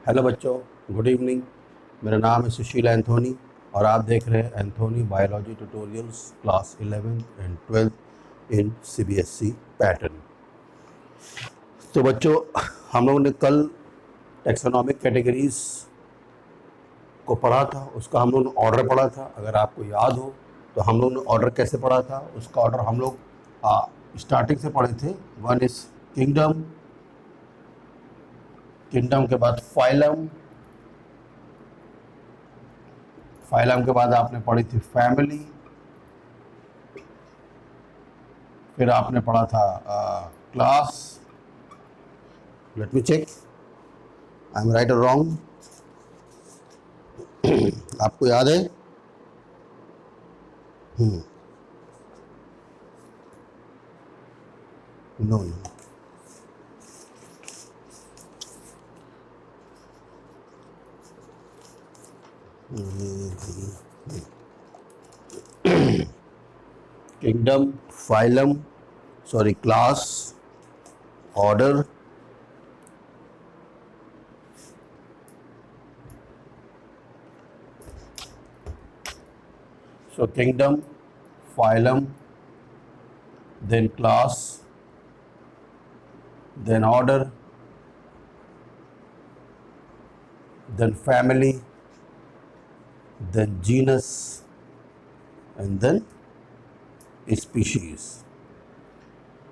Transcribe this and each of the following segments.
Hello बच्चों, good evening. मेरा नाम है सुशील एंथोनी और आप देख रहे हैं Anthony biology tutorials class 11th and 12th in CBSE pattern. तो बच्चों, हम लोगों ने कल टेक्सोनॉमिक कैटेगरीज को पढ़ा था, उसका हम लोगों ने ऑर्डर पढ़ा था। अगर आपको याद हो तो हम लोगों ने ऑर्डर कैसे पढ़ा था, उसका ऑर्डर हम लोग स्टार्टिंग से पढ़े थे। वन इज किंगडम, किंगडम के बाद फाइलम, फाइलम के बाद आपने पढ़ी थी फैमिली, फिर आपने पढ़ा था class. Let me check I am right और रॉन्ग। आपको याद है? No no, kingdom, phylum, sorry class, order, so kingdom, phylum, then class, then order, then family, then genus, and then species.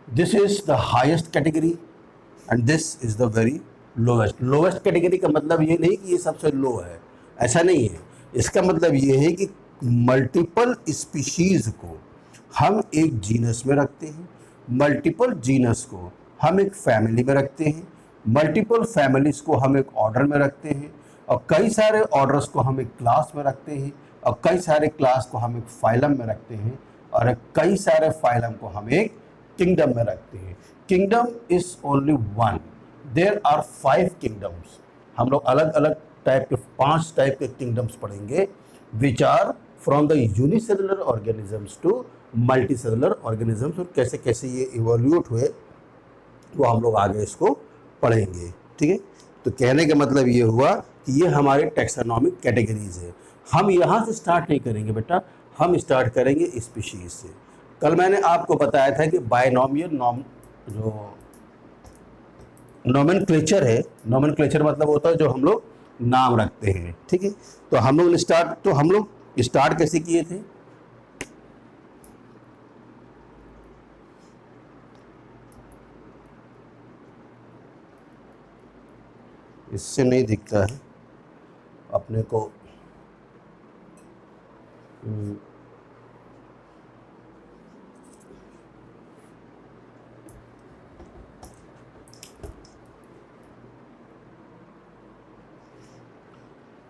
This is the highest category and this is the very lowest. Lowest category का मतलब ये नहीं कि ये सबसे लो है, ऐसा नहीं है। इसका मतलब ये है कि मल्टीपल स्पीशीज को हम एक जीनस में रखते हैं, मल्टीपल जीनस को हम एक फैमिली में रखते हैं, मल्टीपल फैमिलीज को हम एक ऑर्डर में रखते हैं, और कई सारे ऑर्डर्स को हम एक क्लास में रखते हैं, और कई सारे क्लास को हम एक फाइलम में रखते हैं, और कई सारे फाइलम को हम एक किंगडम में रखते हैं। Kingdom is only one, there are 5 kingdoms. हम लोग अलग अलग टाइप के 5 टाइप के किंगडम्स पढ़ेंगे, which are from the unicellular organisms to multicellular organisms, और कैसे कैसे ये इवोल्यूट हुए वो हम लोग आगे इसको पढ़ेंगे। ठीक है, तो कहने का मतलब ये हुआ कि ये हमारे टैक्सोनॉमिक कैटेगरीज है। हम यहाँ से स्टार्ट नहीं करेंगे बेटा, हम स्टार्ट करेंगे स्पीशीज से। कल मैंने आपको बताया था कि बायनॉमियल जो नोमेनक्लेचर है, नोमेनक्लेचर मतलब होता है जो हम लोग नाम रखते हैं। ठीक है, तो हम लोग स्टार्ट कैसे किए थे? इससे नहीं दिखता है अपने को।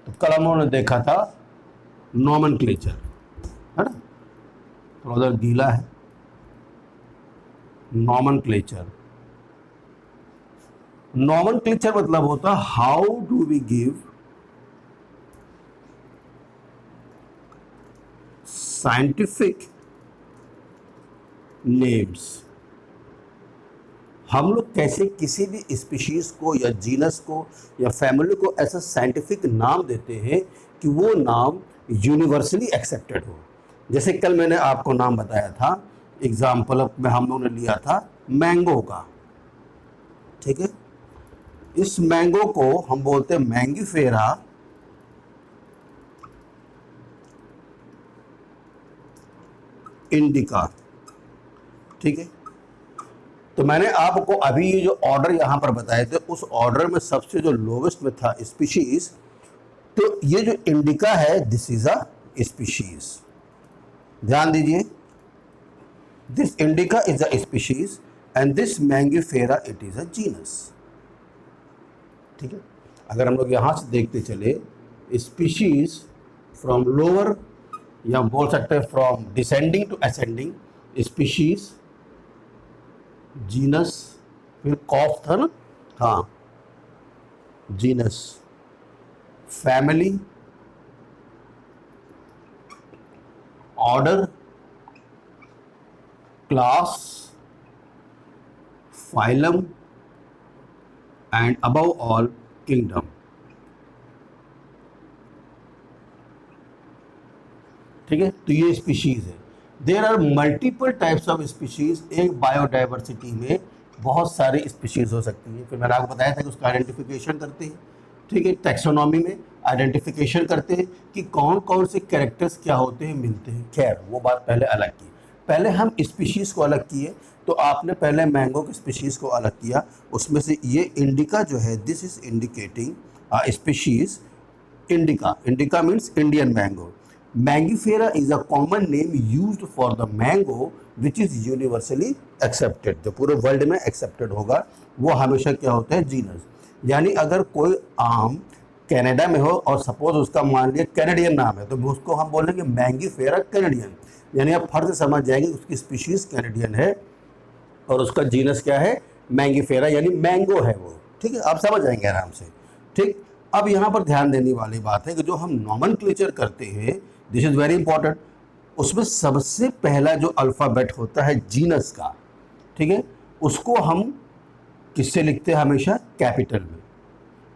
तो कल हम लोगों ने देखा था नोमेनक्लेचर, है ना? थोड़ा उधर गीला है। नोमेनक्लेचर, नोमेनक्लेचर मतलब होता है how do we give scientific names. हम लोग कैसे किसी भी स्पीशीज को या जीनस को या फैमिली को ऐसा साइंटिफिक नाम देते हैं कि वो नाम यूनिवर्सली एक्सेप्टेड हो। जैसे कल मैंने आपको नाम बताया था, एग्जाम्पल में हम लोगों ने लिया था मैंगो का। ठीक है, इस मैंगो को हम बोलते हैं मैंगीफेरा इंडिका। ठीक है, तो मैंने आपको अभी ये जो ऑर्डर यहाँ पर बताए थे, उस ऑर्डर में सबसे जो लोवेस्ट में था स्पीशीज, तो ये जो इंडिका है दिस इज अ स्पीशीज। ध्यान दीजिए, this indica is a species and this Mangifera it is a genus. ठीक है, अगर हम लोग यहाँ से देखते चले, स्पीशीज फ्रॉम लोअर, या बोल सकते हैं from descending to ascending, species, genus, फिर कॉफ था ना, हाँ, genus, family, order, class, phylum, and above all kingdom. ठीक है, तो ये स्पीशीज़ है। There are multiple types of species. एक बायोडाइवर्सिटी में बहुत सारी स्पीशीज़ हो सकती है। फिर मैंने आपको बताया था कि उसका आइडेंटिफिकेशन करते हैं, ठीक है, टैक्सोनॉमी में आइडेंटिफिकेशन करते हैं कि कौन कौन से कैरेक्टर्स क्या होते हैं, मिलते हैं। खैर वो बात पहले अलग की, पहले हम स्पीशीज़ को अलग किए। तो आपने पहले मैंगो की स्पीशीज़ को अलग किया, उसमें से ये इंडिका जो है, this is indicating species indica. Indica means Indian mango. Mangifera is a common name used for the mango which is universally accepted. जो पूरे वर्ल्ड में एक्सेप्टेड होगा वो हमेशा क्या होता है, जीनस। यानी अगर कोई आम कनाडा में हो और सपोज उसका मान लिया कैनेडियन नाम है, तो उसको हम बोलेंगे मैंगीफेरा कैनेडियन। यानी आप फर्ज से समझ जाएंगे उसकी स्पीशीज़ कैनेडियन है और उसका जीनस क्या है, मैंगीफेरा, यानी मैंगो है वो। ठीक है, आप समझ जाएंगे आराम से। ठीक, अब यहाँ पर ध्यान देने वाली बात है कि जो हम नॉमेनक्लेचर करते हैं, दिस इज़ वेरी इंपॉर्टेंट। उसमें सबसे पहला जो अल्फ़ाबेट होता है जीनस का, ठीक है, उसको हम किससे लिखते हैं, हमेशा कैपिटल में,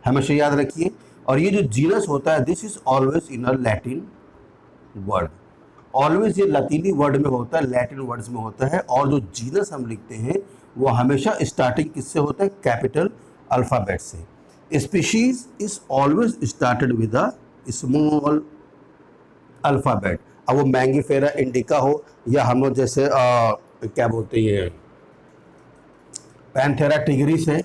हमेशा याद रखिए। और ये जो जीनस होता है, this is always in a Latin word. Always ये लतीनी वर्ड में होता है, लैटिन वर्ड्स में होता है। और जो जीनस हम लिखते हैं वो हमेशा स्टार्टिंग किससे होता है, कैपिटल अल्फ़ाबेट से। Species is always started with a small alphabet. अब वो मैंगीफेरा इंडिका हो या हम लोग जैसे क्या बोलते हैं, पैंथेरा टिग्रिस है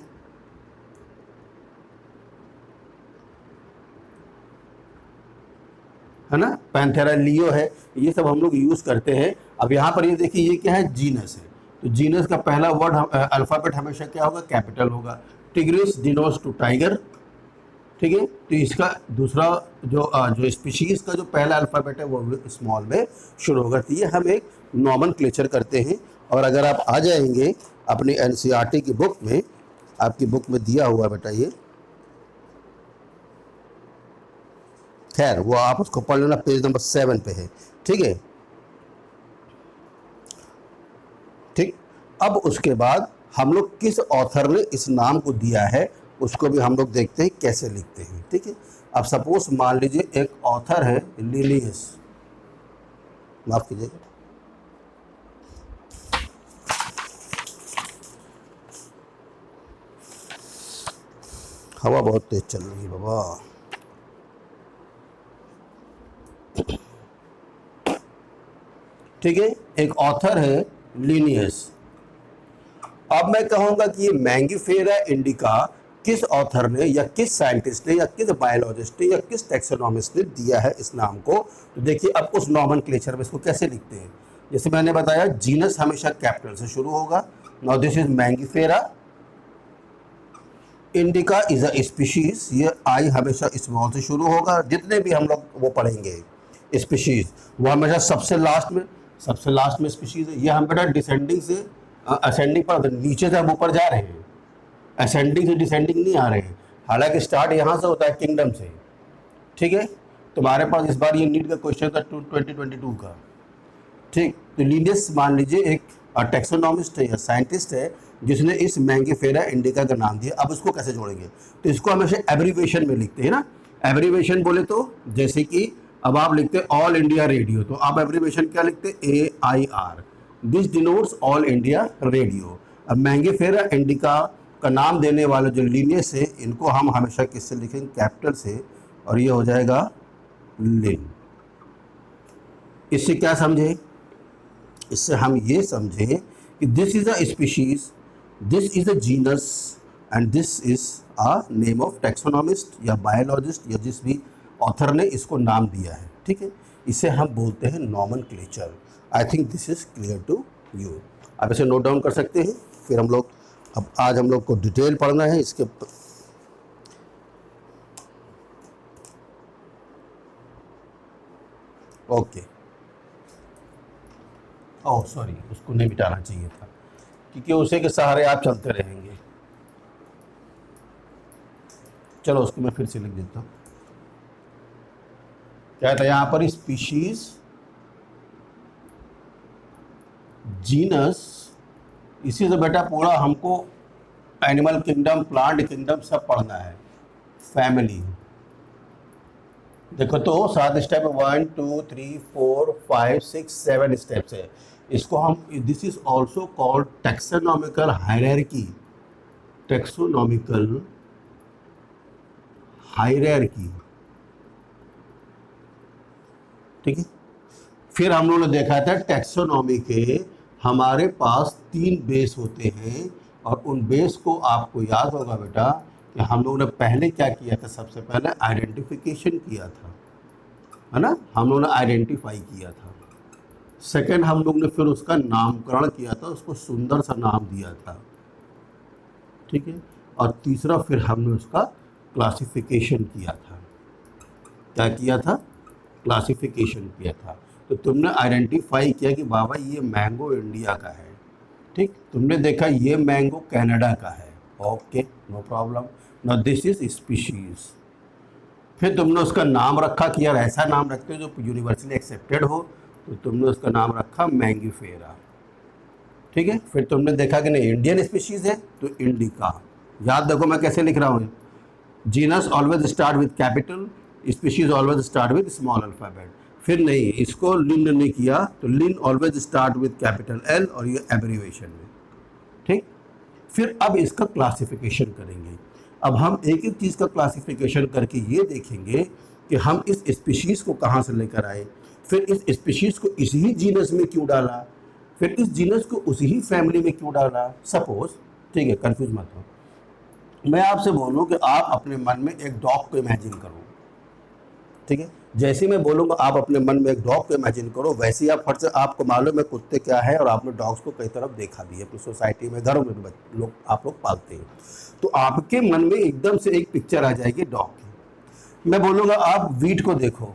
ना, पैंथेरा लियो है, ये सब हम लोग यूज़ करते हैं। अब यहाँ पर ये देखिए, ये क्या है, जीनस है। तो जीनस का पहला वर्ड अल्फ़ाबेट हमेशा क्या होगा, कैपिटल होगा। टिग्रिस डिनोट्स टू टाइगर, ठीक है। तो इसका दूसरा जो स्पीशीज़ का जो पहला अल्फ़ाबेट है वो स्मॉल में शुरू होगा। तो ये हम एक नॉमेनक्लेचर करते हैं। और अगर आप आ जाएंगे अपनी एनसीईआरटी की बुक में, आपकी बुक में दिया हुआ बेटा ये, खैर वो आप उसको पढ़ लेना, पेज नंबर 7 पे है, ठीक है। ठीक, अब उसके बाद हम लोग किस ऑथर ने इस नाम को दिया है उसको भी हम लोग देखते हैं कैसे लिखते हैं, ठीक है। अब सपोज मान लीजिए एक ऑथर है लिनियस, माफ कीजिएगा, हवा बहुत तेज चल रही है बाबा। ठीक है, एक ऑथर है लिनियस। अब मैं कहूँगा कि ये मैंगीफेरा इंडिका किस ऑथर ने या किस साइंटिस्ट ने या किस बायोलॉजिस्ट ने या किस टैक्सोनॉमिस्ट ने दिया है इस नाम को। तो देखिए अब उस नॉमेनक्लेचर में इसको कैसे लिखते हैं। जैसे मैंने बताया, जीनस हमेशा कैपिटल से शुरू होगा। Now this is Mangifera indica is a species, ये आई हमेशा स्मॉल से शुरू होगा। जितने भी हम लोग वो पढ़ेंगे स्पीशीज, वो हमेशा सबसे लास्ट में स्पीशीज है। ये हम बेटा डिसेंडिंग से असेंडिंग पर, नीचे से हम ऊपर जा रहे हैं, असेंडिंग से डिसेंडिंग नहीं आ रहे हैं। हालांकि स्टार्ट यहाँ से होता है, किंगडम से, ठीक है। तुम्हारे पास इस बार ये नीट का क्वेश्चन था 2022 का, ठीक। तो लिनियस मान लीजिए एक टैक्सोनॉमिस्ट है या साइंटिस्ट है जिसने इस मैंगीफेरा इंडिका का नाम दिया। अब उसको कैसे जोड़ेंगे, तो इसको हमेशा एब्रीवेशन में लिखते हैं ना। एब्रीवेशन बोले तो जैसे कि अब आप लिखते हैं ऑल इंडिया रेडियो, तो आप एब्रीवेशन क्या लिखते हैं, AIR, this denotes all India radio. अब मैंगीफेरा इंडिका का नाम देने वाले जो लिनियस है, इनको हम हमेशा किससे लिखेंगे, कैपिटल से, और ये हो जाएगा लिन। इससे क्या समझे, इससे हम ये समझे कि this is a species, this is a genus and this is a name of taxonomist या बायोलॉजिस्ट या जिस भी ऑथर ने इसको नाम दिया है, ठीक है। इसे हम बोलते हैं nomenclature. I think this is clear to you. आप इसे नोट डाउन कर सकते हैं। फिर हम लोग अब आज हम लोग को डिटेल पढ़ना है इसके ओके। ओह सॉरी, उसको नहीं मिटाना चाहिए था क्योंकि उसे के सहारे आप चलते रहेंगे। चलो उसको मैं फिर से लिख देता हूँ। क्या था यहाँ पर, स्पीशीज, जीनस, इसी से बेटा पूरा हमको एनिमल किंगडम, प्लांट किंगडम सब पढ़ना है। फैमिली, देखो तो 7 स्टेप, 1 2 3 4 5 6 7 स्टेप्स है। इसको हम, this is also called taxonomical hierarchy, taxonomical hierarchy, ठीक है। फिर हम लोगों ने देखा था टैक्सोनॉमी के हमारे पास 3 बेस होते हैं, और उन बेस को आपको याद होगा बेटा कि हम लोगों ने पहले क्या किया था, सबसे पहले आइडेंटिफिकेशन किया था, है ना, हम लोगों ने आइडेंटिफाई किया था। सेकंड हम लोग ने फिर उसका नामकरण किया था, उसको सुंदर सा नाम दिया था, ठीक है। और तीसरा फिर हमने उसका क्लासिफिकेशन किया था। क्या किया था? क्लासिफिकेशन किया था। तो तुमने आइडेंटिफाई किया कि बाबा ये मैंगो इंडिया का है, ठीक। तुमने देखा ये मैंगो कनाडा का है, okay, no problem. Now this is species. फिर तुमने उसका नाम रखा कि यार ऐसा नाम रखते हो जो यूनिवर्सली एक्सेप्टेड हो, तो तुमने उसका नाम रखा मैंगीफेरा, ठीक है। फिर तुमने देखा कि नहीं इंडियन स्पीशीज है तो इंडिका। याद देखो मैं कैसे लिख रहा हूँ, genus always start with capital, species always start with small alphabet. फिर नहीं, इसको लिन ने किया तो Linn always start with capital L और ये एब्रीवेशन में, ठीक। फिर अब इसका क्लासिफिकेशन करेंगे। अब हम एक एक चीज़ का क्लासिफिकेशन करके ये देखेंगे कि हम इस स्पीशीज़ को कहाँ से लेकर आए, फिर इस स्पीशीज़ को इसी जीनस में क्यों डाला, फिर इस जीनस को उसी ही फैमिली में क्यों डाला। सपोज, ठीक है, कंफ्यूज मत हो, मैं आपसे बोलूँ कि आप अपने मन में एक डॉग को इमेजिन करो, ठीक है। जैसे मैं बोलूँगा आप अपने मन में एक डॉग को इमेजिन करो, वैसे ही आप फट से, आपको मालूम है कुत्ते क्या है, और आपने डॉग्स को कई तरफ देखा भी है अपनी सोसाइटी में, घरों में भी लोग, आप लोग पालते हैं। तो आपके मन में एकदम से एक पिक्चर आ जाएगी डॉग की। मैं बोलूँगा आप वीट को देखो,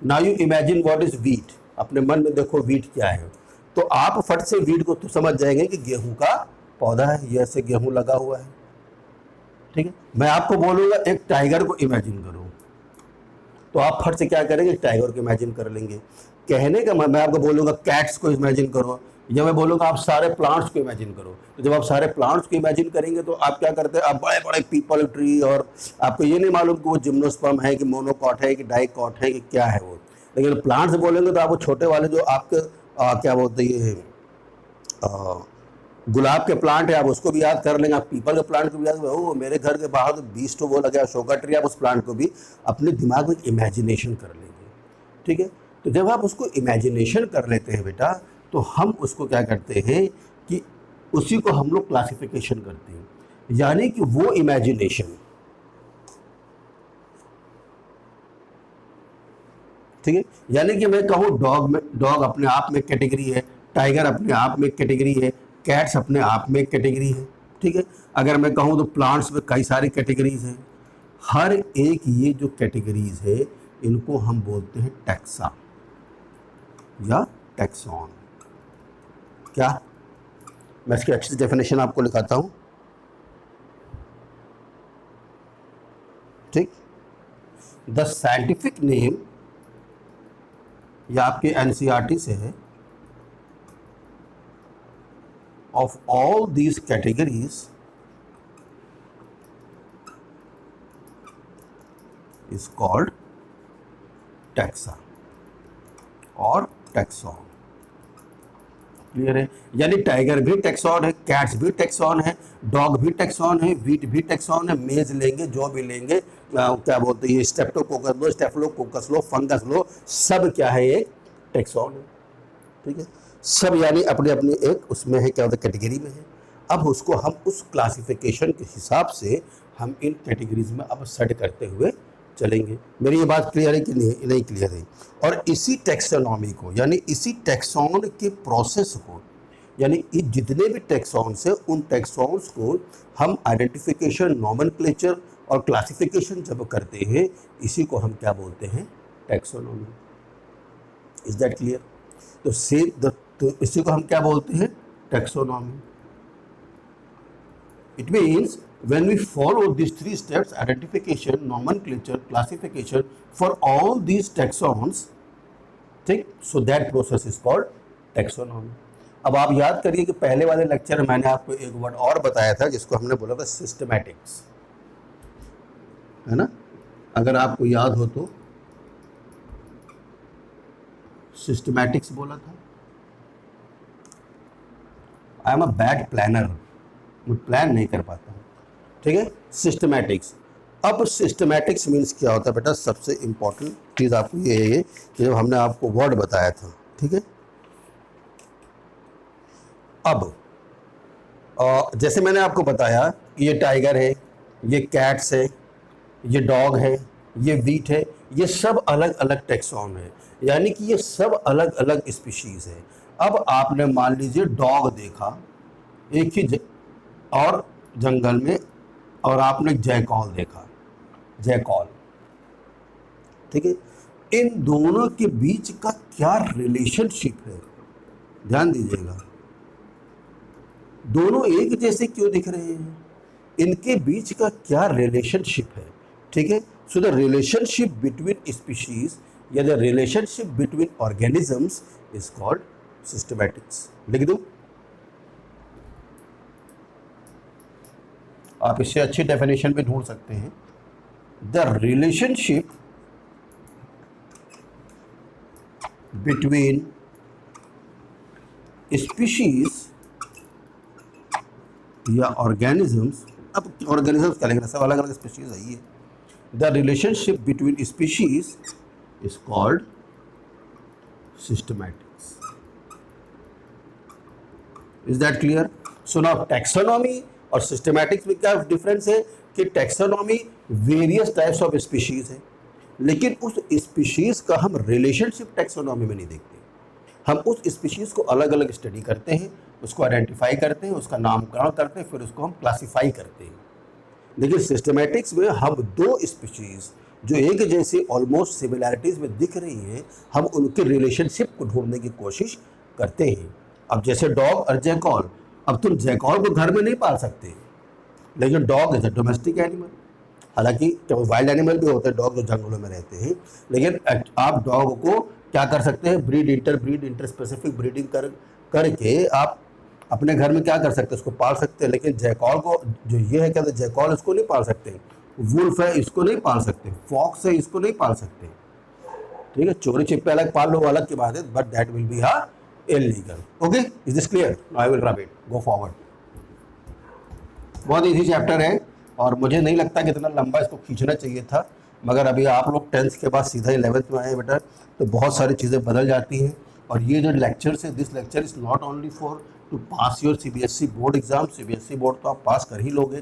now you imagine what is wheat, अपने मन में देखो वीट क्या है, तो आप फट से वीट को तो समझ जाएंगे कि गेहूं का पौधा है, ये ऐसे गेहूं लगा हुआ है, ठीक है। मैं आपको बोलूँगा एक टाइगर को इमेजिन करो, तो आप फट से क्या करेंगे, टाइगर को इमेजिन कर लेंगे। कहने का मैं आपको बोलूँगा कैट्स को इमेजिन करो, या मैं बोलूँगा आप सारे प्लांट्स को इमेजिन करो, तो जब आप सारे प्लांट्स को इमेजिन करेंगे तो आप क्या करते हैं, आप बड़े बड़े पीपल ट्री, और आपको ये नहीं मालूम कि वो जिम्नोस्पर्म है कि मोनोकॉट है कि डाइकॉट है कि क्या है वो। लेकिन प्लांट्स बोलेंगे तो आपको छोटे वाले जो आपके क्या बोलते हैं, गुलाब के प्लांट है, आप उसको भी याद कर लेंगे, आप पीपल के प्लांट को भी याद, ओ मेरे घर के बाहर तो 20 तो वो लगे अशोका ट्री, आप उस प्लांट को भी अपने दिमाग में इमेजिनेशन कर लेंगे, ठीक है। तो जब आप उसको इमेजिनेशन कर लेते हैं बेटा, तो हम उसको क्या करते हैं कि उसी को हम लोग क्लासिफिकेशन करते हैं, यानी कि वो इमेजिनेशन, ठीक है। यानी कि मैं कहूँ डॉग में, डॉग अपने आप में कैटेगरी है, टाइगर अपने आप में कैटेगरी है, कैट्स अपने आप में कैटेगरी है, ठीक है। अगर मैं कहूँ तो प्लांट्स में कई सारी कैटेगरीज हैं। हर एक ये जो कैटेगरीज है इनको हम बोलते हैं टैक्सा या टैक्सॉन। क्या, मैं इसकी अच्छी डेफिनेशन आपको लिखाता हूँ, ठीक। द साइंटिफिक नेम, या आपके एनसीईआरटी से है, of all these categories is called taxa और टैक्सॉन। क्लियर है? यानी टाइगर भी टैक्सॉन है, कैट्स भी टैक्सॉन है, डॉग भी टैक्सॉन है, वीट भी टैक्सॉन है, मेज लेंगे जो भी लेंगे, क्या बोलते हैं, स्टेप्टोकोकस लो, स्टेफिलोकोकस लो, फंगस लो, सब क्या है, एक टैक्सॉन है, ठीक है। सब यानी अपने अपने एक उसमें है, क्या होता है, कैटेगरी में है। अब उसको हम उस क्लासिफिकेशन के हिसाब से हम इन कैटेगरीज में अब सेट करते हुए चलेंगे। मेरी ये बात क्लियर है कि नहीं क्लियर है? और इसी टैक्सोनॉमी को, यानी इसी टैक्सॉन के प्रोसेस को, यानी ये जितने भी टैक्सॉन्स हैं उन टैक्सॉन्स को हम आइडेंटिफिकेशन, नॉमेनक्लेचर और क्लासिफिकेशन जब करते हैं, इसी को हम क्या बोलते हैं, टैक्सोनॉमी। Is that clear? तो इसी को हम क्या बोलते हैं, taxonomy. It means when we follow these 3 steps, identification, nomenclature, classification, for all these taxons, ठीक, so that process is called taxonomy. अब आप याद करिए कि पहले वाले लेक्चर में मैंने आपको एक वर्ड और बताया था जिसको हमने बोला था सिस्टमैटिक्स, है ना? अगर आपको याद हो तो सिस्टमैटिक्स बोला था। I am a bad planner, मैं प्लान नहीं कर पाता हूँ, ठीक है। सिस्टमैटिक्स, अब सिस्टमैटिक्स मीन्स क्या होता है बेटा, सबसे इंपॉर्टेंट चीज़ आपको ये है कि जब हमने आपको वर्ड बताया था, ठीक है। अब जैसे मैंने आपको बताया ये टाइगर है, ये कैट्स है, ये डॉग है, ये वीट है, ये सब अलग अलग टेक्सॉन है, यानी कि ये सब अलग अलग स्पीशीज़ है। अब आपने मान लीजिए डॉग देखा एक ही और जंगल में, और आपने जयकॉल देखा, जयकॉल, ठीक है। इन दोनों के बीच का क्या रिलेशनशिप है, ध्यान दीजिएगा। दोनों एक जैसे क्यों दिख रहे हैं, इनके बीच का क्या रिलेशनशिप है, ठीक है। So the relationship between species या the relationship between organisms is called systematics. लिख दूं, आप इससे अच्छी डेफिनेशन भी ढूंढ सकते हैं। द रिलेशनशिप बिटवीन स्पीशीज या ऑर्गेनिजम्स, अब ऑर्गेनिजम्स क्या लिखना, सब अलग अलग स्पीशीज है ये। The relationship between species is called systematics. Is that clear? So now taxonomy और सिस्टमैटिक्स में क्या डिफरेंस है कि taxonomy various types of species है, लेकिन उस स्पीशीज का हम रिलेशनशिप टैक्सोनॉमी में नहीं देखते। हम उस स्पीशीज को अलग अलग स्टडी करते हैं, उसको आइडेंटिफाई करते हैं, उसका नामकरण करते हैं, फिर उसको हम क्लासीफाई करते हैं। लेकिन सिस्टमैटिक्स में हम दो स्पीशीज जो एक जैसे ऑलमोस्ट सिमिलैरिटीज में दिख रही हैं, हम उनके रिलेशनशिप को ढूंढने की कोशिश करते हैं। अब जैसे डॉग और जैकॉल, अब तुम जैकॉल को घर में नहीं पाल सकते, लेकिन dog is a domestic animal. हालांकि वाइल्ड एनिमल भी होते हैं डॉग जो जंगलों में रहते हैं, लेकिन आप डॉग को क्या कर सकते हैं, ब्रीड इंटर स्पेसिफिक ब्रीडिंग करके आप अपने घर में क्या कर सकते हैं, उसको पाल सकते हैं। लेकिन जैकॉल को जो ये है, क्या जैकॉल इसको नहीं पाल सकते, वुल्फ है इसको नहीं पाल सकते, फॉक्स है इसको नहीं पाल सकते, ठीक है। चोरी छिपे अलग पाल लो अलग की बात है, but that will be illegal. Okay, is this clear? I will rub it, go forward. बहुत इजी चैप्टर है और मुझे नहीं लगता कि इतना लंबा इसको खींचना चाहिए था, मगर अभी आप लोग 10th के बाद सीधा 11th में आए बेटा, तो बहुत सारी चीज़ें बदल जाती हैं। और ये जो लेक्चर्स है, this lecture is not only for to pass your CBSE board exam. CBSE board तो आप पास कर ही लोगे,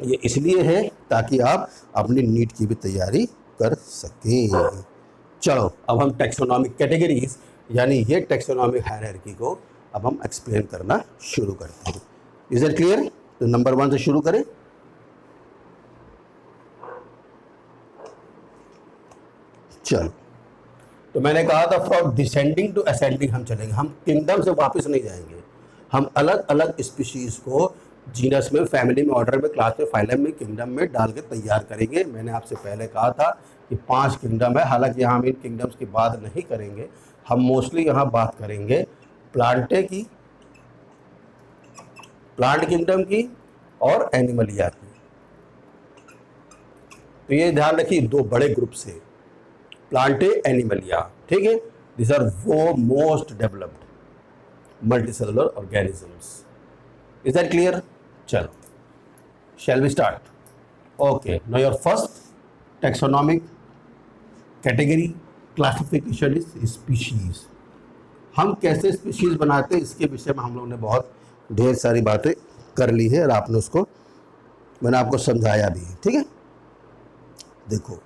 ये इसलिए है ताकि आप अपनी नीट की भी तैयारी कर सकें। चलो अब हम टैक्सोनॉमिक कैटेगरीज यानी ये टैक्सोनॉमिक हायरार्की को अब हम एक्सप्लेन करना शुरू करते हैं। Is it clear? तो नंबर 1 से शुरू करें। चलो, तो मैंने कहा था फ्रॉम डिसेंडिंग टू असेंडिंग हम चलेंगे, हम किंगडम से वापस नहीं जाएंगे। हम अलग अलग स्पीशीज को जीनस में, फैमिली में, ऑर्डर में, क्लास में, फाइलम में, किंगडम में डाल के तैयार करेंगे। मैंने आपसे पहले कहा था कि 5 किंगडम है, हालांकि यहाँ हम इन किंगडम्स की बात नहीं करेंगे। हम मोस्टली यहाँ बात करेंगे प्लांटे की, प्लांट किंगडम की और एनिमलिया की। तो ये ध्यान रखिए, 2 बड़े ग्रुप्स है, प्लांटे, एनिमलिया, ठीक है। दिस आर वो most developed multicellular organisms. Is that clear? चलो, shall we start? Okay, now your first taxonomic category classification is species. हम कैसे स्पीशीज बनाते हैं इसके विषय में हम लोगों ने बहुत ढेर सारी बातें कर ली है और आपने उसको, मैंने आपको समझाया भी है, ठीक है। देखो,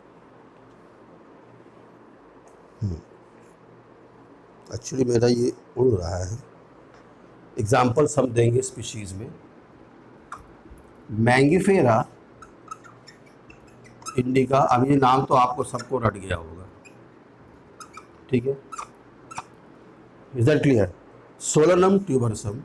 एक्चुअली मेरा ये उड़ रहा है। एग्जाम्पल्स हम देंगे स्पीशीज में। मैंगीफेरा इंडिका, अब ये नाम तो आपको सबको रट गया होगा, ठीक है। Is that clear? Solanum ट्यूबरसम,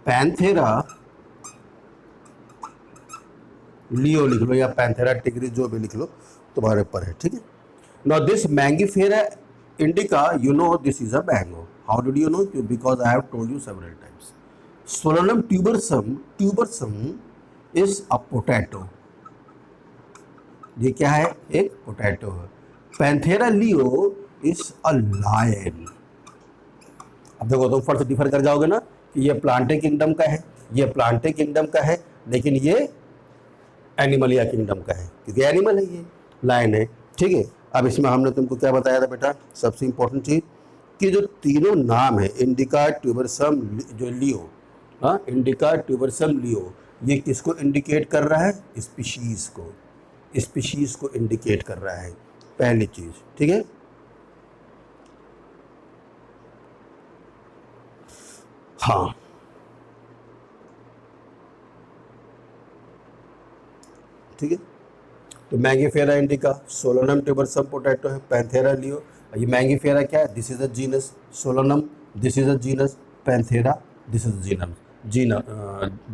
Panthera leo लिख लो या पैंथेरा टिग्रिस, जो भी लिख लो तुम्हारे ऊपर है, ठीक है। Now this Mangifera indica, you know this is a mango. How did you know? Because I have told you several times. Solanum tubersum is a potato. ये क्या है? एक पोटैटो है। Panthera leo is a lion. अब देखो तुम first differ कर जाओगे ना कि ये प्लांटे किंगडम का है, ये प्लांटे किंगडम का है, लेकिन ये एनिमलिया किंगडम का है, क्योंकि एनिमल है, ये लायन है। ठीक है, अब इसमें हमने तुमको क्या बताया था बेटा, सबसे इंपॉर्टेंट चीज कि जो तीनों नाम है इंडिका, ट्यूबरसम, जो लियो, हाँ, इंडिका, ट्यूबरसम, लियो, ये किसको इंडिकेट कर रहा है? स्पीशीज को, स्पीशीज को इंडिकेट कर रहा है, पहली चीज। ठीक है, हाँ, ठीक है। तो Mangifera indica, Solanum tuberosum potato है, पैंथेरा लियो। ये मैंगीफेरा क्या है? This is a genus. Solanum, this is a genus. Panthera, this is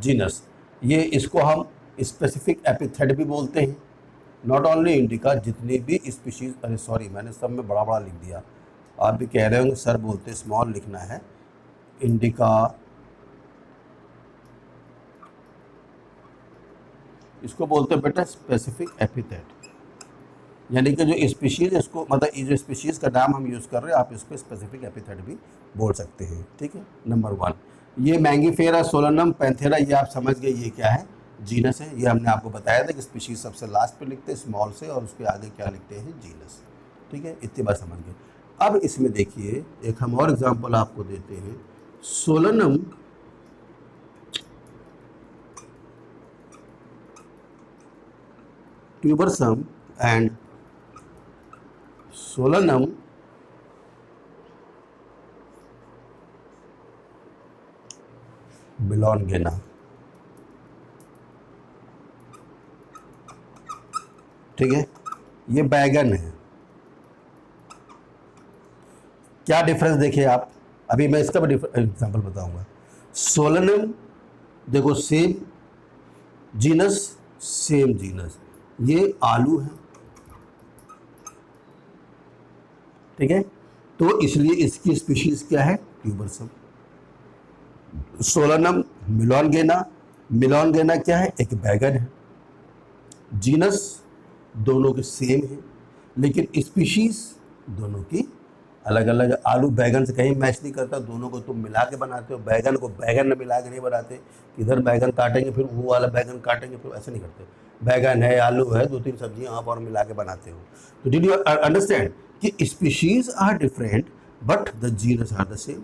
genus. ये इसको हम स्पेसिफिक एपिथेट भी बोलते हैं। नॉट ओनली इंडिका, जितनी भी स्पीशीज, अरे सॉरी मैंने सब में बड़ा बड़ा लिख दिया। आप भी कह रहे होंगे सर बोलते स्मॉल लिखना है। इंडिका, इसको बोलते हैं बेटा स्पेसिफिक एपिथेट, यानी कि जो स्पीशीज, इसको मतलब ये जो स्पीशीज का नाम हम यूज़ कर रहे हैं, आप इसको स्पेसिफिक एपिथेट भी बोल सकते हैं। ठीक है, नंबर 1 ये मैंगीफेरा, सोलोनम, पैंथेरा, ये आप समझ गए ये क्या है? जीनस है। ये हमने आपको बताया था कि स्पीशीज सबसे लास्ट पे लिखते हैं स्मॉल से, और उसके आगे क्या लिखते हैं? जीनस। ठीक है, इतनी बात समझ गए। अब इसमें देखिए एक हम और एग्जाम्पल आपको देते हैं। सोलोनम, ट्यूबरसम एंड सोलोनम मेलॉनगेना। ठीक है, ये बैगन है। क्या डिफरेंस देखिए आप, अभी मैं इसका भी एग्जांपल बताऊंगा। सोलोनम देखो सेम जीनस, सेम जीनस, ये आलू है। ठीक है, तो इसलिए इसकी स्पीशीज क्या है? ट्यूबरसम। सोलोनम मेलॉनगेना, मेलॉनगेना क्या है? एक बैगन है। जीनस दोनों के सेम है, लेकिन स्पीशीज दोनों की अलग अलग। आलू बैगन से कहीं मैच नहीं करता, दोनों को तुम मिला के बनाते हो। बैगन को बैगन में मिला के नहीं बनाते, इधर बैगन काटेंगे फिर वो वाला बैगन काटेंगे, फिर ऐसे नहीं करते। बैगन है, आलू है, 2-3 सब्जियां आप और मिला के बनाते हो। तो डिड यू अंडरस्टैंड कि species are different but the genus are the same?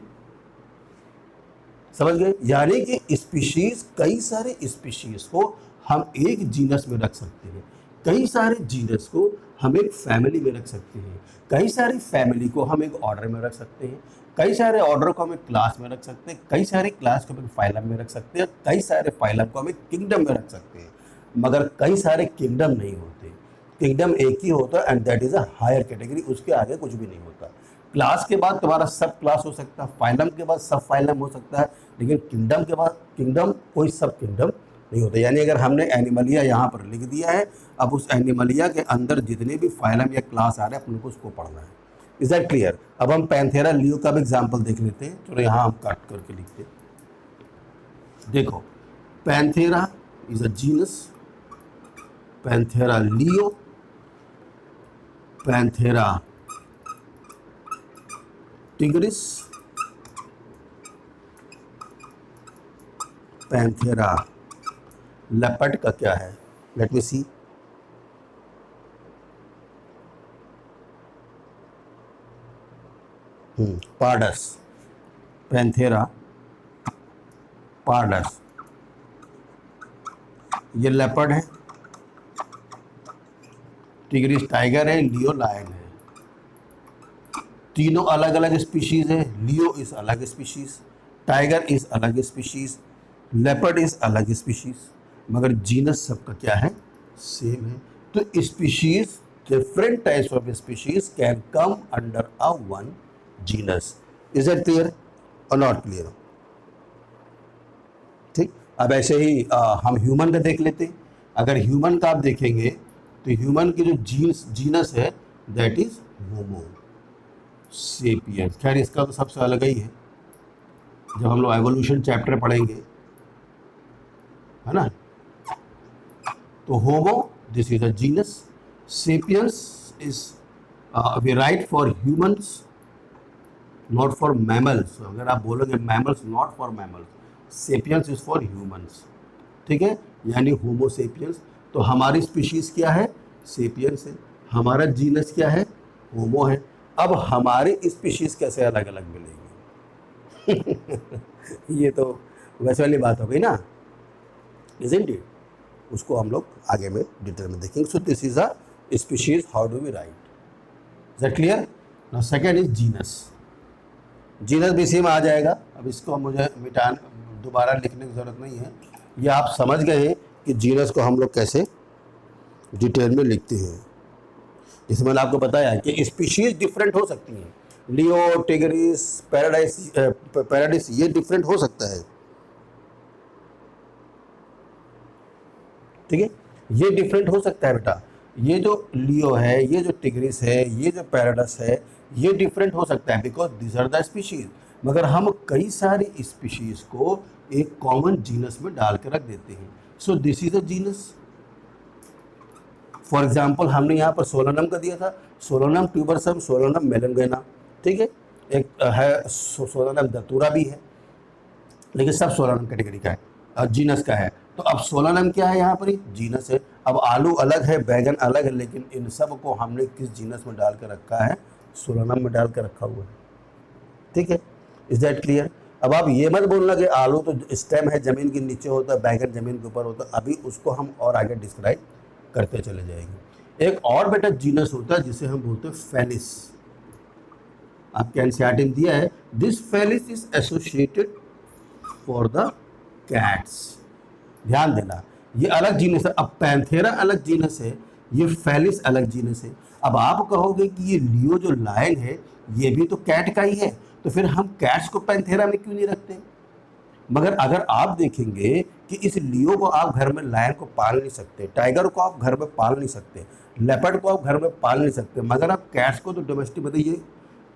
समझ गए? यानी कि स्पीशीज, कई सारे स्पीशीज को हम एक जीनस में रख सकते हैं, कई सारे जीनस को हम एक फैमिली में रख सकते हैं, कई सारी फैमिली को हम एक ऑर्डर में रख सकते हैं, कई सारे ऑर्डर को हम एक क्लास में रख सकते हैं, कई सारे क्लास को हम एक फाइलम में रख सकते हैं, कई सारे फाइलम को हम एक किंगडम में रख सकते हैं। मगर कई सारे किंगडम नहीं होते, किंगडम एक ही होता है and that is a higher category, उसके आगे कुछ भी नहीं होता। क्लास के बाद तुम्हारा सब क्लास हो सकता है, फाइलम के बाद सब फाइलम हो सकता है, लेकिन किंगडम के बाद किंगडम कोई सब किंगडम नहीं होता। यानी अगर हमने एनिमलिया यहाँ पर लिख दिया है, अब उस एनिमलिया के अंदर जितने भी फाइलम या क्लास आ रहे हैं अपने को उसको पढ़ना है। Is that clear? अब हम पैंथेरा लियो का भी एग्जाम्पल देख लेते हैं। चलो यहाँ हम कट करके लिखते हैं। देखो, Panthera is a genus, Panthera leo, Panthera tigris, Panthera leopard का क्या है? लेट मी सी। पार्डस, पैंथेरा पार्डस, ये लेपर्ड है, टिग्रिस टाइगर है, लियो लायन है। तीनों अलग अलग स्पीशीज है। लियो इज अलग स्पीशीज, टाइगर इज अलग स्पीशीज, लेपर्ड इज अलग स्पीशीज, मगर जीनस सबका क्या है? सेम है। तो species, different types of species can come under a one genus. Is that clear और नॉट क्लियर? ठीक, अब ऐसे ही हम ह्यूमन का देख लेते हैं। अगर ह्यूमन का आप देखेंगे तो ह्यूमन की जो जीनस है दैट इज होमो सेपियंस। खैर इसका तो सबसे अलग ही है, जब हम लोग एवोल्यूशन चैप्टर पढ़ेंगे, है ना, तो Homo this is a genus, sapiens is we write for humans not for mammals. अगर आप बोलोगे mammals not for mammals, sapiens is for humans, ठीक है, यानी होमो सेपियंस। तो हमारी स्पीशीज क्या है, सेपियंस है, हमारा जीनस क्या है, होमो है। अब हमारी स्पीशीज कैसे अलग अलग मिलेगी ये तो वैसे वाली बात हो गई ना, इजंट इट? उसको हम लोग आगे में डिटेल में देखेंगे। So this is a species, how do we write, is that clear? Now second is genus. Genus भी सेम आ जाएगा, अब इसको मुझे दोबारा लिखने की ज़रूरत नहीं है, ये आप समझ गए कि जीनस को हम लोग कैसे डिटेल में लिखते हैं। जैसे मैंने आपको बताया कि स्पीशीज डिफरेंट हो सकती हैं, लियो, टिग्रिस, पैराडिस ये डिफरेंट हो सकता है, ठीक है, ये डिफरेंट हो सकता है बेटा। ये जो लियो है, ये जो टिग्रिस है, ये जो पैराडस है, ये डिफरेंट हो सकता है because this are the species. मगर हम कई सारी स्पीशीज को एक कॉमन जीनस में डाल के रख देते हैं। सो this is a genus. For example हमने यहाँ पर सोलोनम का दिया था, सोलोनम ट्यूबरसम, सोलोनम मेलनगेना, ठीक है, एक है सोलोनम दतूरा भी है, लेकिन सब सोलोनम कैटेगरी का है और जीनस का है। तो अब सोलोनम क्या है, यहाँ पर ही जीनस है। अब आलू अलग है, बैगन अलग है, लेकिन इन सब को हमने किस जीनस में डाल कर रखा है, सोलोनम में डाल कर रखा हुआ है, ठीक है, इज दैट क्लियर? अब आप ये मत बोलना कि आलू तो स्टेम है, ज़मीन के नीचे होता है, बैगन ज़मीन के ऊपर होता है, अभी उसको हम और आगे डिस्क्राइब करते चले जाएंगे। एक और बेटा जीनस होता है जिसे हम बोलते हैं फेलिस, आपके एनसीईआरटी में दिया है, this Felis is associated for the cats. ध्यान देना, ये अलग जीनस है। अब पैंथेरा अलग जीनस है, ये फेलिस अलग जीनस है। अब आप कहोगे कि ये लियो जो लायन है ये भी तो कैट का ही है, तो फिर हम कैट्स को पैंथेरा में क्यों नहीं रखते? मगर अगर आप देखेंगे कि इस लियो को आप घर में, लायन को पाल नहीं सकते, टाइगर को आप घर में पाल नहीं सकते, लेपर्ड को आप घर में पाल नहीं सकते, मगर आप कैट्स को तो डोमेस्टिक, बताइए,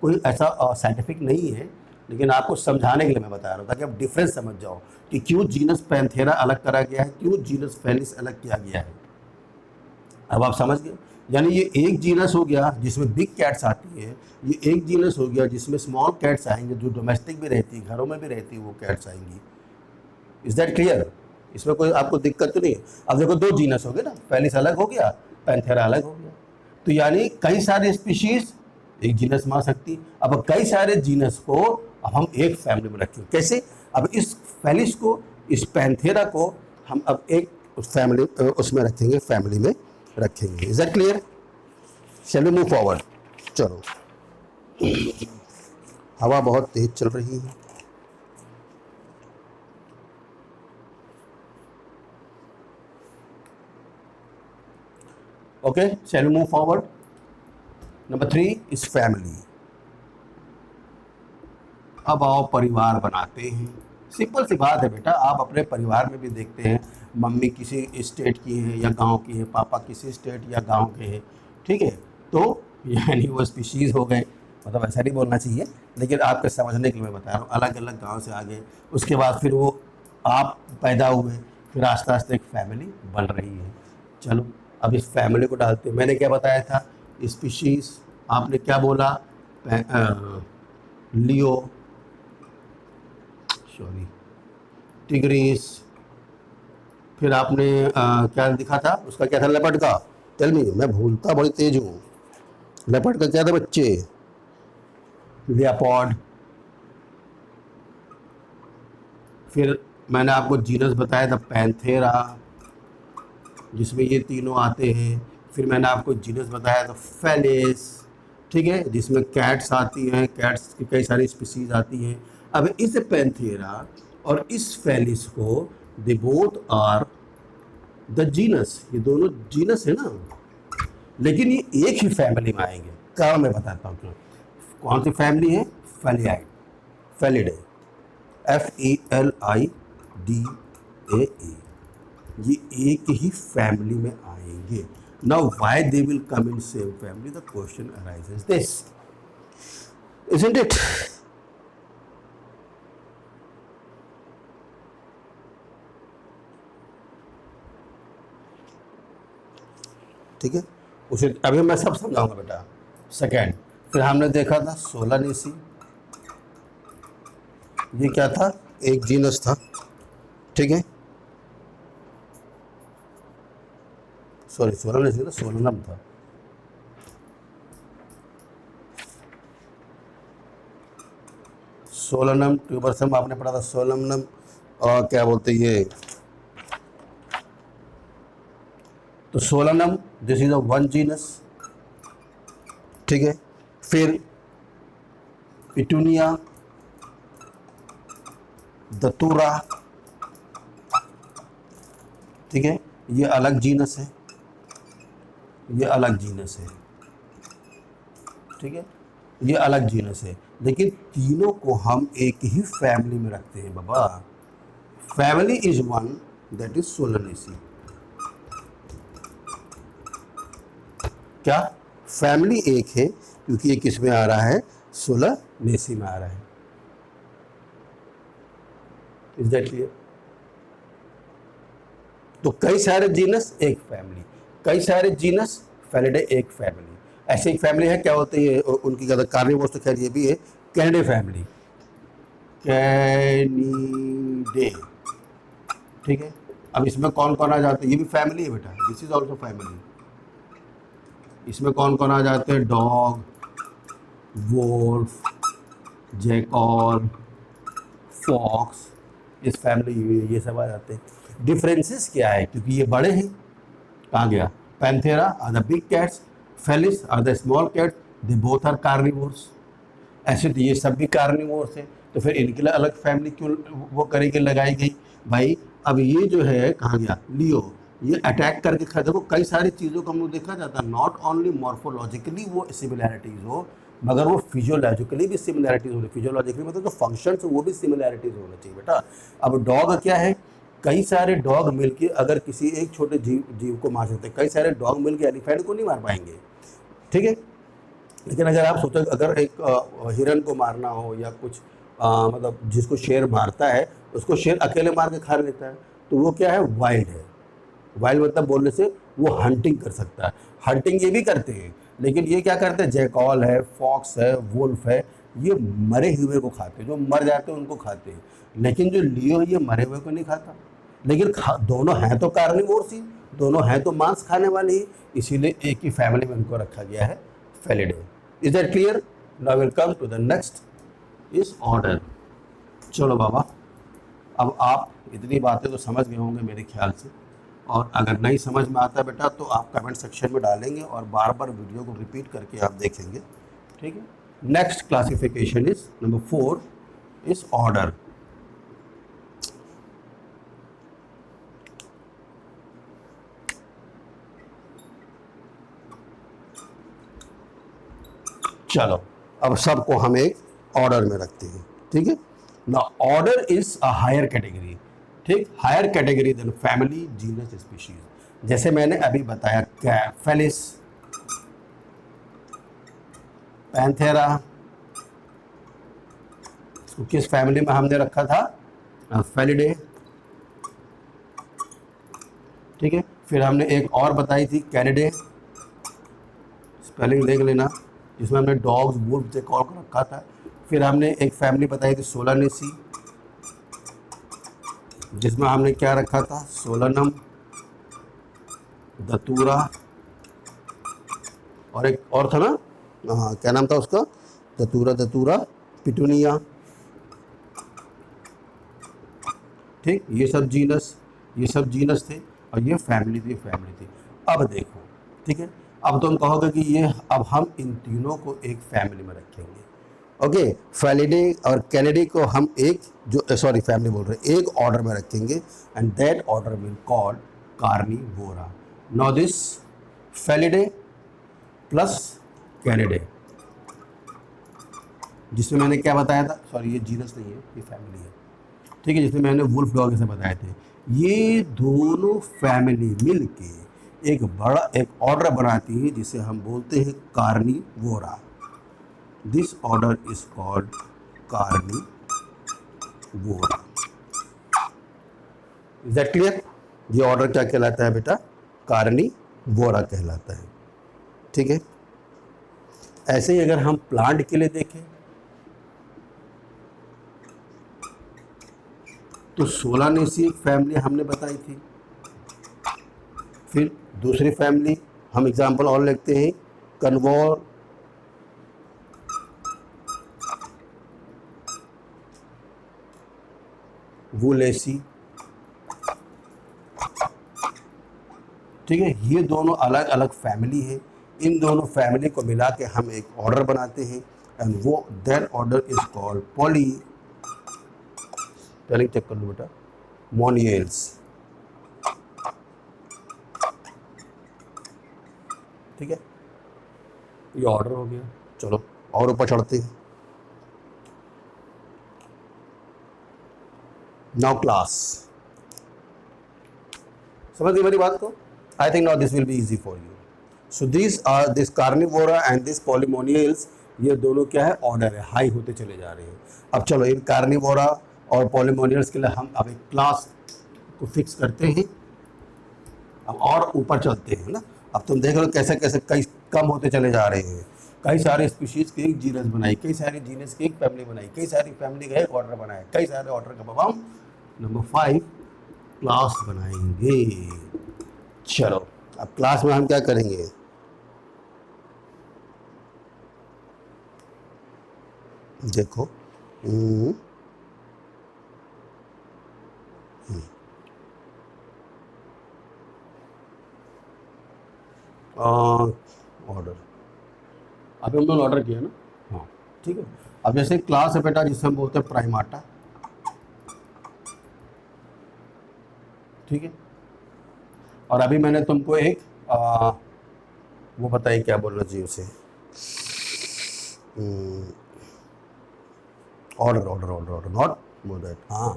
कोई ऐसा साइंटिफिक नहीं है, लेकिन आपको समझाने के लिए मैं बता रहा हूँ ताकि आप डिफरेंस समझ जाओ कि क्यों जीनस पैंथेरा अलग करा गया है, क्यों जीनस फेलिस अलग किया गया है। अब आप समझ गए, यानी ये एक जीनस हो गया जिसमें बिग कैट्स आती है, ये एक जीनस हो गया जिसमें स्मॉल कैट्स आएंगे, जो डोमेस्टिक भी रहती है, घरों में भी रहती है, वो कैट्स आएंगी। Is that clear? इसमें कोई आपको दिक्कत तो नहीं है? अब देखो दो जीनस हो गए ना, फेलिस अलग हो गया, पैंथेरा अलग हो गया, तो यानी कई सारे स्पीशीज एक जीनस में आ सकती। अब कई सारे जीनस को अब हम एक फैमिली में रखेंगे, कैसे? अब इस फेलिस को, इस पैंथेरा को हम अब एक फैमिली उसमें रखेंगे, फैमिली में रखेंगे। Is that clear? Shall we move forward? चलो, हवा बहुत तेज चल रही है। Okay, shall we move forward? Number 3 is family. अब आओ परिवार बनाते हैं। सिंपल सी बात है बेटा, आप अपने परिवार में भी देखते हैं, मम्मी किसी स्टेट की है या गांव की है, पापा किसी स्टेट या गांव के हैं, ठीक है, तो यानी वो स्पीशीज़ हो गए, मतलब ऐसा नहीं बोलना चाहिए, लेकिन आपके समझने के लिए मैं बता रहा हूँ, अलग अलग गांव से आ गए, उसके बाद फिर वो आप पैदा हुए, फिर आस्ते आस्ते एक फैमिली बन रही है। चलो अब इस फैमिली को डालते हैं। मैंने क्या बताया था, स्पीशीज़, आपने क्या बोला, लियो, सॉरी, टिग्रिस, फिर आपने क्या दिखा था, उसका क्या था, लेपर्ड का, टेल मी, मैं भूलता बड़ी तेज हूँ, लेपर्ड का क्या था बच्चे, लियापॉड। फिर मैंने आपको जीनस बताया था पैंथेरा, जिसमें ये तीनों आते हैं। फिर मैंने आपको जीनस बताया था फेलिस, ठीक है, जिसमें कैट्स आती हैं, कैट्स की कई सारी स्पीसीज आती हैं। अब इस पैंथेरा और इस फेलिस को, they both are the genus, ये दोनों जीनस है ना, लेकिन ये एक ही फैमिली में आएंगे। कारण मैं बताता हूँ क्यों। कौन सी फैमिली है, फेलियाई, फेलिडे, FELIDAE, ये एक ही फैमिली में आएंगे। Now why they will come in same family, the question arises this, isn't it? ठीक है, उसे अभी मैं सब समझाऊंगा बेटा। सेकेंड, फिर हमने देखा था सोलानेसी, ये क्या था, एक जीनस था, ठीक है, सॉरी सोलानेसी था, सोलनम था, सोलनम ट्यूबरसम आपने पढ़ा था, सोलनम, और क्या बोलते ये, तो Solanum this is a one genus, ठीक है। फिर पिटूनिया, दतूरा, ठीक है, ये अलग जीनस है, ये अलग जीनस है, ठीक है, ये अलग जीनस है, लेकिन तीनों को हम एक ही फैमिली में रखते हैं बाबा। Family is one, that is Solanaceae. क्या फैमिली एक है, क्योंकि ये किस में आ रहा है, सोलनेसी में आ रहा है। Is that clear? तो कई सारे जीनस एक फैमिली, कई सारे जीनस फैलिडे एक फैमिली। ऐसे एक फैमिली है, क्या होते हैं उनकी ज़्यादा कार्निवोर्स, तो खैर ये भी है, कैनिडे फैमिली, कैनिडे, ठीक है। अब इसमें कौन कौन आ जाते हैं, ये भी फैमिली है बेटा, दिस इज ऑल्सो फैमिली। इसमें कौन कौन आ जाते हैं, डॉग, वोल्फ, जैकॉल, फॉक्स, इस फैमिली ये सब आ जाते हैं। डिफरेंसेस क्या है, क्योंकि ये बड़े हैं, कहाँ गया, Panthera are the big cats, Felis are the small cats, they both are carnivores. ऐसे तो ये सब भी कार्निवोर्स हैं, तो फिर इनके लिए अलग फैमिली क्यों वो करेगी, लगाई गई भाई। अब ये जो है कहाँ गया, लियो, ये अटैक करके खा, देखो कई सारी चीज़ों को हम लोग देखा जाता है, नॉट ओनली मॉर्फोलॉजिकली वो सिमिलैरिटीज़ हो, मगर वो फिजियोलॉजिकली भी सिमिलैरिटीज़ होनी, फिजियोलॉजिकली मतलब जो फंक्शंस वो भी सिमिलैरिटीज़ होना चाहिए बेटा। अब डॉग क्या है, कई सारे डॉग मिलके अगर किसी एक छोटे जीव को मार सकते हैं, कई सारे डॉग मिलके एलिफेंट को नहीं मार पाएंगे, ठीक है। लेकिन अगर आप सोचो, अगर एक हिरन को मारना हो या कुछ मतलब जिसको शेर मारता है, उसको शेर अकेले मार के खा लेता है, तो वो क्या है, वाइल्ड है। वाइल्ड मतलब बोलने से वो हंटिंग कर सकता है, हंटिंग ये भी करते हैं, लेकिन ये क्या करते हैं, जैकॉल है, फॉक्स है, वुल्फ है, ये मरे हुए को खाते हैं, जो मर जाते हैं उनको खाते हैं। लेकिन जो लियो है, ये मरे हुए को नहीं खाता, लेकिन दोनों हैं तो कार्निवोर्स ही, दोनों हैं तो मांस खाने वाले ही, इसीलिए एक ही फैमिली में उनको रखा गया है, Felidae. Is that clear? Now will come to the next is order. चलो बाबा, अब आप इतनी बातें तो समझ गए होंगे मेरे ख्याल से, और अगर नहीं समझ में आता बेटा तो आप कमेंट सेक्शन में डालेंगे और बार बार वीडियो को रिपीट करके आप देखेंगे, ठीक है। Next classification is number 4 is order. चलो, अब सबको हम एक ऑर्डर में रखते हैं, ठीक है ना। Order is a higher category, ठीक, higher category then family, genus, species. जैसे मैंने अभी बताया, फेलिस, पैंथेरा, इसको किस फैमिली में हमने रखा था, फेलिडे, ठीक है। फिर हमने एक और बताई थी, कैनिडे, स्पेलिंग देख लेना, जिसमें हमने डॉग्स, वुल्फ, जैकॉल को रखा था। फिर हमने एक फैमिली बताई थी, सोलानेसी, जिसमें हमने क्या रखा था, सोलनम, दतूरा, और एक और था ना, हाँ क्या नाम था उसका, दतूरा, पिटूनिया, ठीक, ये सब जीनस थे, और ये फैमिली थी। अब देखो, ठीक है, अब तुम कहोगे कि ये अब हम इन तीनों को एक फैमिली में रखेंगे, ओके। फेलिडे और कैनिडे को हम एक फैमिली बोल रहे, एक ऑर्डर में रखेंगे, and that order will called Carnivora. Now this Felidae plus Canidae, जिसमें मैंने क्या बताया था, सॉरी ये जीनस नहीं है, ये फैमिली है, ठीक है, जिसमें मैंने वुल्फ डॉग से बताए थे। ये दोनों फैमिली मिलके एक बड़ा एक ऑर्डर बनाती है, जिसे हम बोलते हैं Carnivora. This order is called Carnivora. Is that clear? ये ऑर्डर क्या कहलाता है बेटा, कार्निवोरा। वोरा कहलाता है। ठीक है, ऐसे ही अगर हम प्लांट के लिए देखें तो सोलानेसी एक फैमिली हमने बताई थी। फिर दूसरी फैमिली हम एग्जाम्पल और लिखते हैं, कन्वोर वुलेसी। ठीक है, ये दोनों अलग अलग फैमिली है। इन दोनों फैमिली को मिला के हम एक ऑर्डर बनाते हैं एंड वो that order is called poly, spelling check कर लो बेटा, मोनियल्स। ठीक है, ये ऑर्डर हो गया। चलो और ऊपर चढ़ते हैं। नाउ क्लास, समझ गई मेरी बात को? I think now this will be easy for you. So this Carnivora and this Polemoniales, ये दोनों क्या है, ऑर्डर है, हाई होते चले जा रहे हैं। अब चलो इन कार्निवोरा और पॉलीमोनियल्स के लिए हम अब एक क्लास को फिक्स करते हैं। अब और ऊपर चलते हैं ना। अब तुम देख लो कैसे कैसे कई कम होते चले जा रहे हैं। कई सारे स्पीशीज़ की एक जीनस बनाई, कई सारे जीनस की एक फैमिली बनाई, कई सारी फैमिली का एक ऑर्डर बनाया, कई सारे ऑर्डर का अब हम नंबर 5 क्लास बनाएंगे। चलो अब क्लास में हम क्या करेंगे, देखो ऑर्डर, अभी हम लोग ऑर्डर किया ना। हाँ ठीक है, अब जैसे क्लास है बेटा जिसे हम बोलते हैं प्राइमाटा। ठीक है, और अभी मैंने तुमको एक वो बताइए क्या बोलना चाहिए उसे, order order order order not more that. हाँ,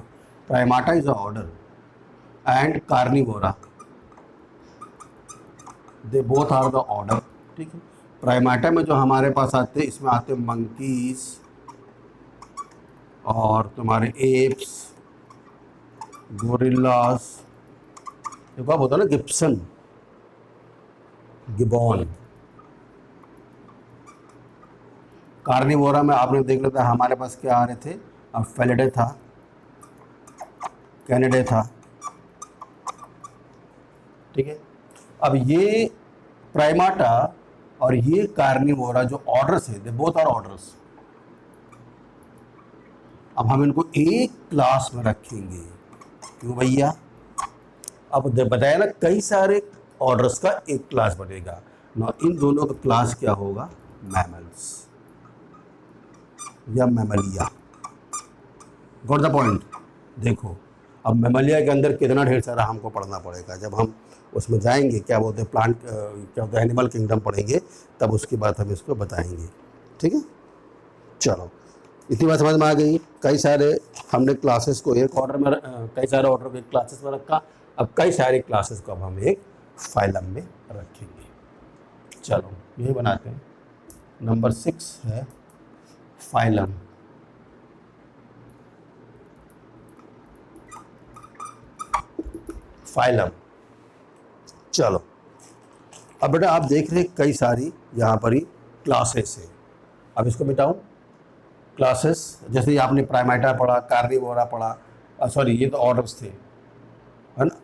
Primata is a order and Carnivora they both are the order. ठीक है, प्राइमाटा में जो हमारे पास आते हैं, इसमें आते हैं मंकीज और तुम्हारे एप्स, गोरिल्लास, देखो आप होता है ना गिब्सन, गिबॉन। कार्निवोरा में आपने देख लेता है हमारे पास क्या आ रहे थे, अब फेलिडे था, कैनिडे था। ठीक है, अब ये प्राइमाटा और ये कार्निवोरा जो ऑर्डर्स है, दे बोथ आर ऑर्डर्स। अब हम इनको एक क्लास में रखेंगे, क्यों भैया? अब बताया ना कई सारे ऑर्डर्स का एक क्लास बनेगा ना। इन दोनों का क्लास क्या होगा, मैमल्स या मैमलिया। Got the point? देखो अब मैमलिया के अंदर कितना ढेर सारा हमको पढ़ना पड़ेगा। जब हम उसमें जाएंगे, क्या बोलते हैं, प्लांट क्या होता है, एनिमल किंगडम पढ़ेंगे, तब उसके बाद हम इसको बताएंगे। ठीक है, चलो इतनी बात समझ में आ गई। कई सारे हमने क्लासेस को एक ऑर्डर में कई सारे ऑर्डर को एक क्लासेस में रखा। अब कई सारी क्लासेस को अब हम एक फाइलम में रखेंगे। चलो यही बनाते हैं। नंबर 6 है फाइलम। फाइलम, चलो अब बेटा आप देख रहे हैं कई सारी यहाँ पर ही क्लासेस है। अब इसको मिटाऊं, क्लासेस जैसे आपने प्राइमेटा पढ़ा, कार्निवोरा पढ़ा, सॉरी ये तो ऑर्डर्स थे, है ना।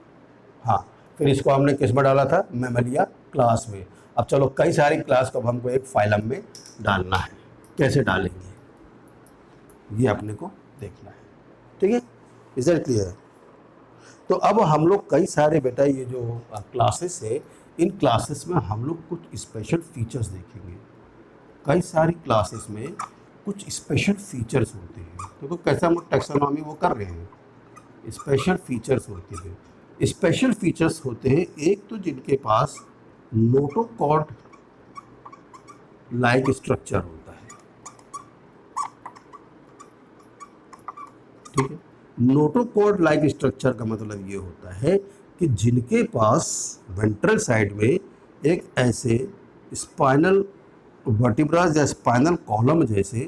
हाँ, फिर इसको हमने किस में डाला था, मैमलिया क्लास में। अब चलो कई सारी क्लास को अब हमको एक फाइलम में डालना है। कैसे डालेंगे ये अपने को देखना है। ठीक है, इज दैट क्लियर? तो अब हम लोग कई सारे बेटा ये जो क्लासेस है, इन क्लासेस में हम लोग कुछ स्पेशल फीचर्स देखेंगे। कई सारी क्लासेस में कुछ स्पेशल फीचर्स होते हैं। देखो कैसा हम टैक्सोनॉमी वो कर रहे हैं, स्पेशल फीचर्स होते हैं। स्पेशल फीचर्स होते हैं एक तो जिनके पास नोटोकॉर्ड लाइक स्ट्रक्चर होता है। ठीक है, नोटोकॉर्ड लाइक स्ट्रक्चर का मतलब ये होता है कि जिनके पास वेंट्रल साइड में एक ऐसे स्पाइनल वर्टिब्रास या स्पाइनल कॉलम जैसे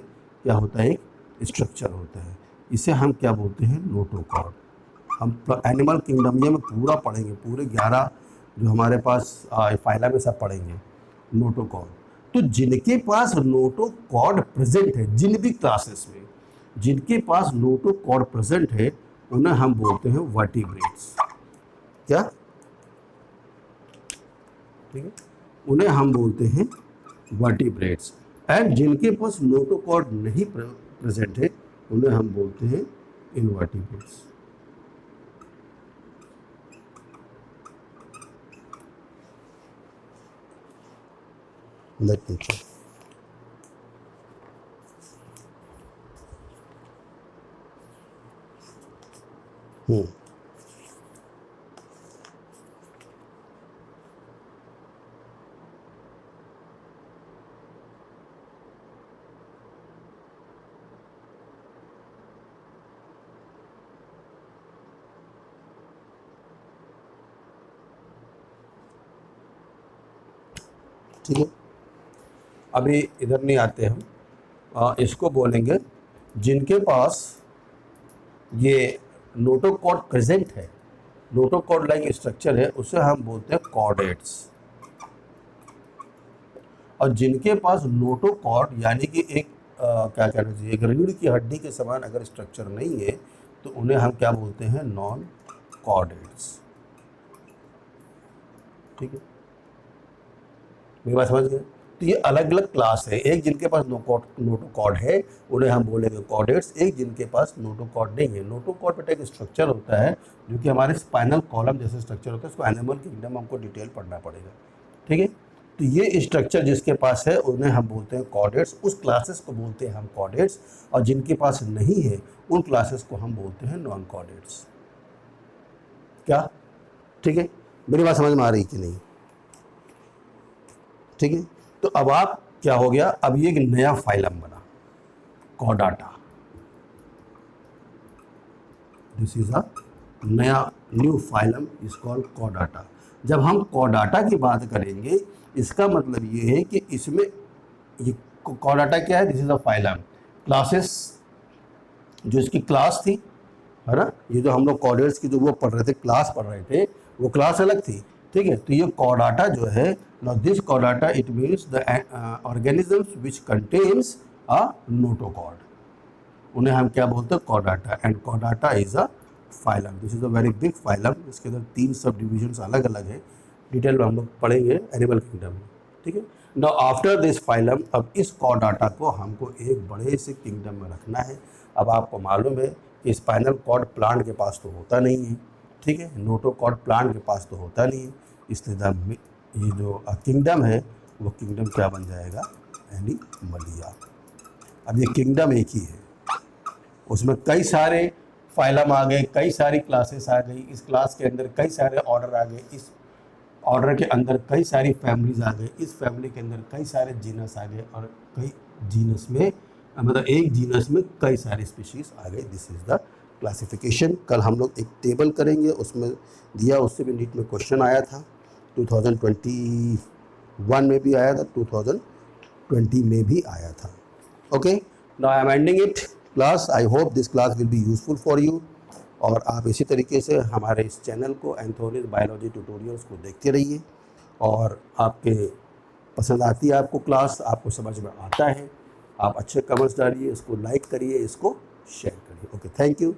क्या होता है, एक स्ट्रक्चर होता है। इसे हम क्या बोलते हैं, नोटोकॉर्ड। हम एनिमल किंगडम में पूरा पढ़ेंगे, पूरे 11 जो हमारे पास फाइलम में सब पढ़ेंगे, नोटोकॉर्ड। तो जिनके पास नोटोकॉर्ड प्रेजेंट है, जिन भी क्लासेस में जिनके पास नोटोकॉर्ड प्रेजेंट है, उन्हें हम बोलते हैं वर्टिब्रेट्स। क्या? ठीक है, उन्हें हम बोलते हैं वर्टिब्रेट्स। एंड जिनके पास नोटोकॉर्ड नहीं प्रेजेंट है, उन्हें हम बोलते हैं इनवर्टिब्रेट्स। Let me check. ठीक है, अभी इधर नहीं आते हम, इसको बोलेंगे जिनके पास ये नोटोकॉर्ड प्रेजेंट है, नोटोकॉर्ड लाइक स्ट्रक्चर है, उसे हम बोलते हैं कॉर्डेट्स। और जिनके पास नोटोकॉर्ड यानी कि एक क्या कहना चाहिए, एक रीढ़ की हड्डी के समान अगर स्ट्रक्चर नहीं है, तो उन्हें हम क्या बोलते हैं, नॉन कॉर्डेट्स। ठीक है, मेरी बात समझ गए? तो ये अलग अलग क्लास है। एक जिनके पास नोटोकॉर्ड है, उन्हें हम बोलेंगे कॉर्डेट्स। एक जिनके पास नोटोकॉर्ड नहीं है। नोटोकॉर्ड पर एक स्ट्रक्चर होता है जो कि हमारे स्पाइनल कॉलम जैसे स्ट्रक्चर होता है, उसको एनिमल किंगडम हमको डिटेल पढ़ना पड़ेगा। ठीक है, तो ये स्ट्रक्चर जिसके पास है, उन्हें हम बोलते हैं कॉर्डेट्स। उस क्लासेस को बोलते हैं हम कॉर्डेट्स। और जिनके पास नहीं है, उन क्लासेस को हम बोलते हैं नॉन कॉर्डेट्स। क्या? ठीक है, मेरी बात समझ में आ रही कि नहीं? ठीक है, तो अब आप क्या हो गया, अब ये एक नया फाइलम बना, कॉर्डाटा। दिस इज अ नया new phylum is called Chordata. जब हम कॉर्डाटा की बात करेंगे, इसका मतलब ये है कि इसमें ये कॉर्डाटा क्या है, this is a phylum. Classes जो इसकी क्लास थी, है ना, ये जो हम लोग कॉर्डेट्स की जो वो पढ़ रहे थे, क्लास पढ़ रहे थे, वो क्लास अलग थी। ठीक है, तो ये कॉर्डाटा जो है, now this Chordata it means the organisms which contains a notochord, उन्हें हम क्या बोलते हैं, Chordata. And Chordata is a phylum, this is a very big phylum. इसके अंदर 3 सब डिविजन्स अलग अलग है, डिटेल में हम लोग पढ़ेंगे एनिमल किंगडम में। ठीक है, नाउ आफ्टर दिस फाइलम, अब इस कॉर्डाटा को हमको एक बड़े से किंगडम में रखना है। अब आपको मालूम है कि स्पाइनल कॉर्ड प्लांट के पास तो होता नहीं है। ठीक है, नोटोकॉर्ड प्लांट के पास तो होता नहीं है, इसलिए ये जो किंगडम है, वो किंगडम क्या बन जाएगा, एनिमलिया। अब ये किंगडम एक ही है, उसमें कई सारे फाइलम आ गए, कई सारी क्लासेस आ गई, इस क्लास के अंदर कई सारे ऑर्डर आ गए, इस ऑर्डर के अंदर कई सारी फैमिलीज आ गए, इस फैमिली के अंदर कई सारे जीनस आ गए, और कई जीनस में मतलब एक जीनस में कई सारे स्पीशीज आ गए। This is the classification. कल हम लोग एक टेबल करेंगे, उसमें दिया, उससे भी नीट में क्वेश्चन आया था, 2021 में भी आया था, 2020 में भी आया था। Okay, now I am ending it class. I hope this class will be useful for you. और आप इसी तरीके से हमारे इस चैनल को एंथोनिस बायोलॉजी ट्यूटोरियल्स को देखते रहिए, और आपके पसंद आती है आपको क्लास, आपको समझ में आता है, आप अच्छे कमेंट्स डालिए, इसको लाइक करिए, इसको शेयर करिए। Okay, thank you.